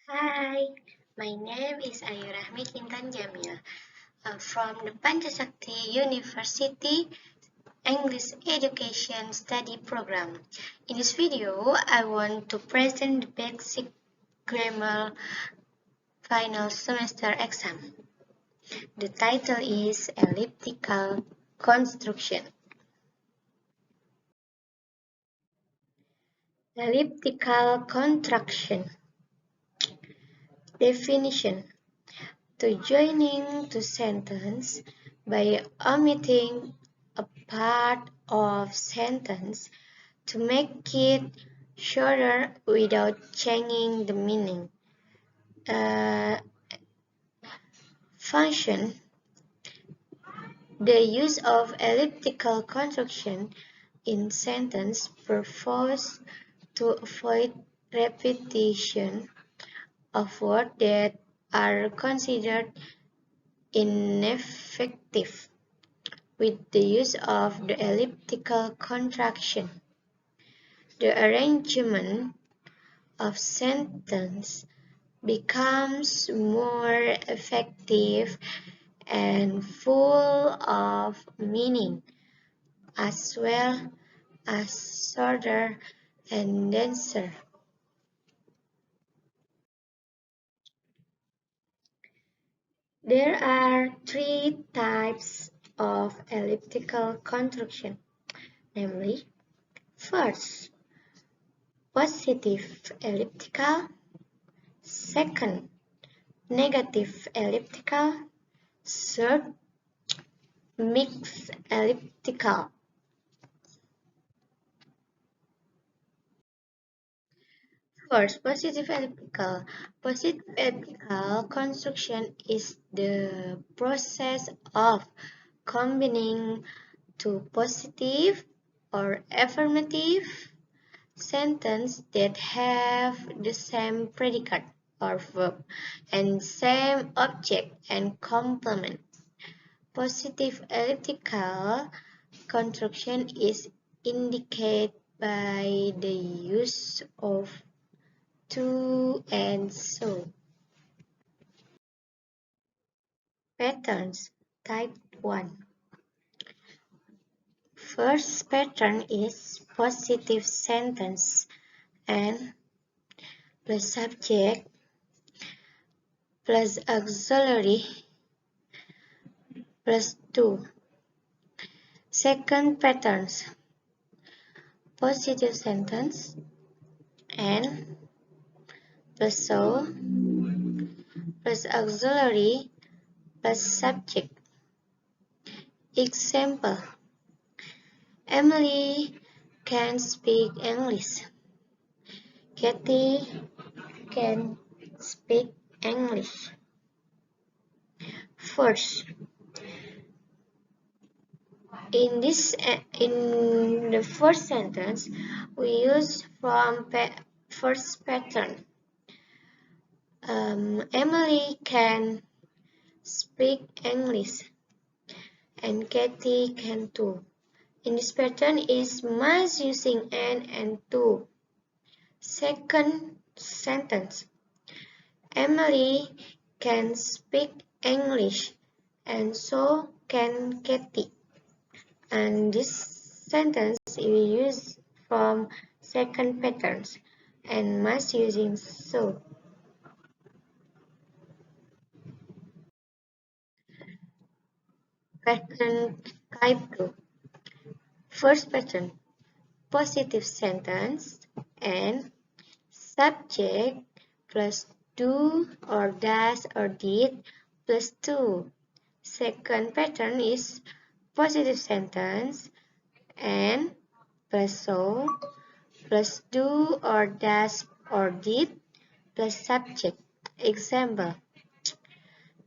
Hi, my name is Ayu Rahmi Kintan Jamil from the Pancasakti University English Education Study Program. In this video, I want to present the basic grammar final semester exam. The title is Elliptical Construction. Elliptical contraction. Definition. To joining to sentence by omitting a part of sentence to make it shorter without changing the meaning. Function. The use of elliptical construction in sentence purpose to avoid repetition of words that are considered ineffective with the use of the elliptical contraction. The arrangement of sentence becomes more effective and full of meaning, as well as shorter and denser. There are three types of elliptical construction, namely, first, positive elliptical, second, negative elliptical, third, mixed elliptical. First, positive elliptical. Positive elliptical construction is the process of combining two positive or affirmative sentences that have the same predicate or verb and same object and complement. Positive elliptical construction is indicated by the use of to and so. Patterns. Type 1. First pattern is positive sentence and plus subject plus auxiliary plus 2. Second patterns. Positive sentence and plus so plus auxiliary plus subject. Example. Emily can speak English. Kathy can speak English. First, in the first sentence, we use from first pattern. Emily can speak English, and Kathy can too. In this pattern is must using and to. Second sentence. Emily can speak English, and so can Kathy. And this sentence we use from second patterns and must using so. Pattern type 2. First pattern, positive sentence and subject plus do or does or did plus 2. Second pattern is positive sentence and plus so plus do or does or did plus subject. Example.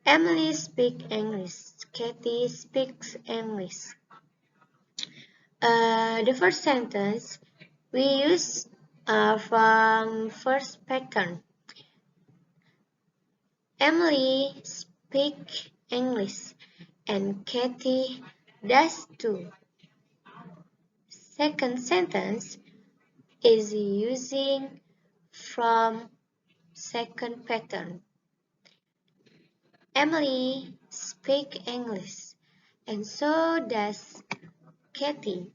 Emily speaks English. Katie speaks English. The first sentence we use from first pattern. Emily speaks English and Katie does too. Second sentence is using from Second pattern. Emily speaks English, and so does Katie.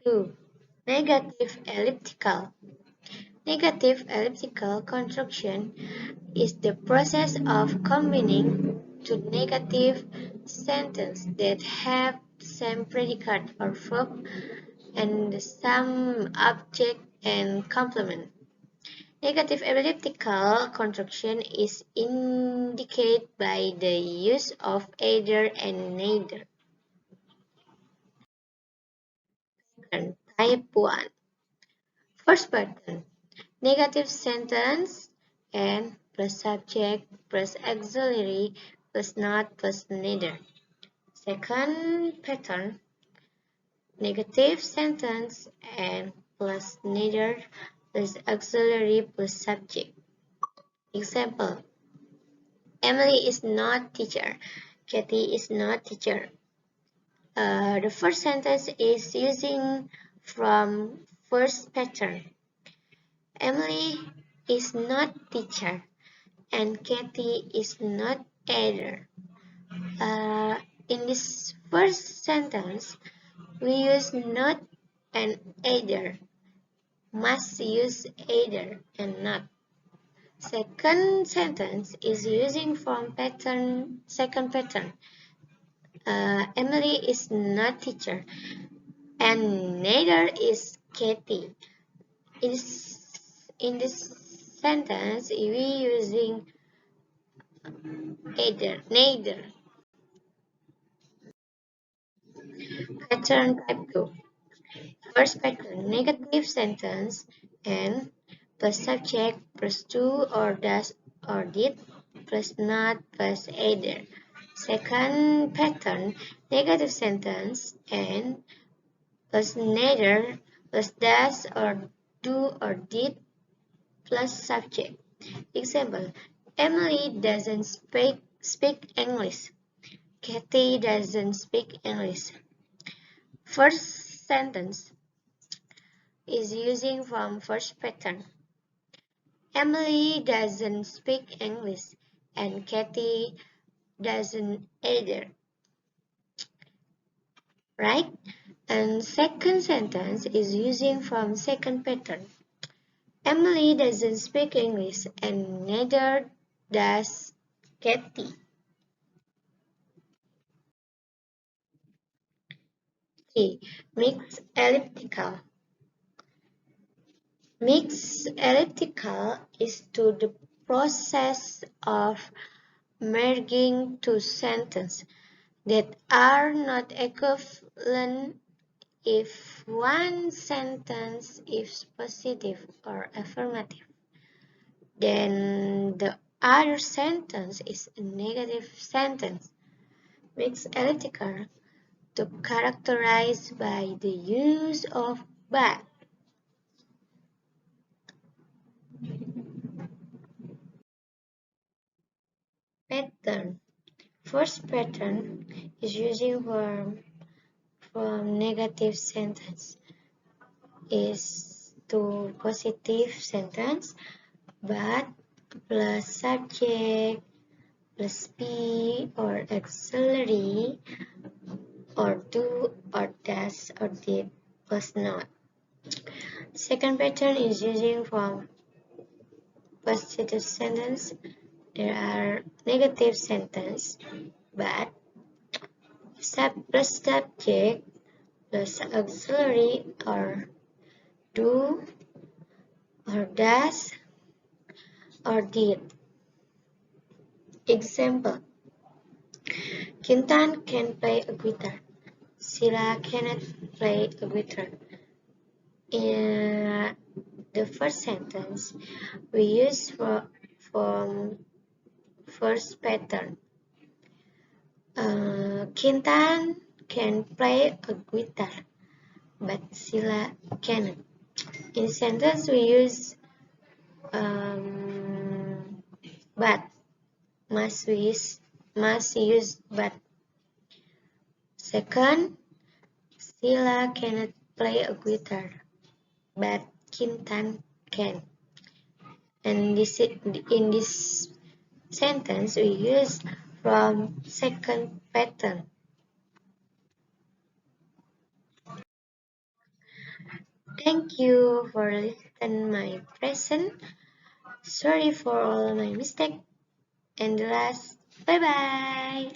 2. Negative elliptical. Negative elliptical construction is the process of combining two negative sentences that have the same predicate or verb and the same object and complement. Negative elliptical construction is indicated by the use of either and neither. Type 1. First pattern. Negative sentence and plus subject plus auxiliary plus not plus neither. Second pattern. Negative sentence and plus neither plus auxiliary plus subject. Example. Emily is not teacher. Katie is not teacher. The first sentence is using from first pattern. Emily is not teacher and Katie is not either. In this first sentence, we use not and either. Must use either and not. Second sentence is using from pattern, second pattern. Emily is not teacher and neither is Katie. In this sentence, we using either, neither. Pattern type 2. First pattern, negative sentence and plus subject plus do or does or did plus not plus either. Second pattern, negative sentence and plus neither plus does or do or did plus subject. Example, Emily doesn't speak English. Katie doesn't speak English. First sentence is using from first pattern. Emily doesn't speak English and Katie doesn't either. Right? And second sentence is using from second pattern. Emily doesn't speak English and neither does Katie. 3. Mixed elliptical. Mixed elliptical is to the process of merging two sentences that are not equivalent if one sentence is positive or affirmative, then the other sentence is a negative sentence. Mixed elliptical to characterize by the use of but. Pattern. First pattern is using from negative sentence is to positive sentence but plus subject plus be or auxiliary or do or does or did plus not. Second pattern is using from positive sentence. There are negative sentence but plus subject plus auxiliary or do or does or did. Example, Kintan can play a guitar. Sila cannot play a guitar. In the first sentence, we use from first pattern. Kintan can play a guitar, but Sila cannot. In sentence, we use but. Must use but. Second, Sila cannot play a guitar. but Kintan can. And in this sentence, we use from second pattern. Thank you for listening my present. Sorry for all my mistakes. And the last, bye bye.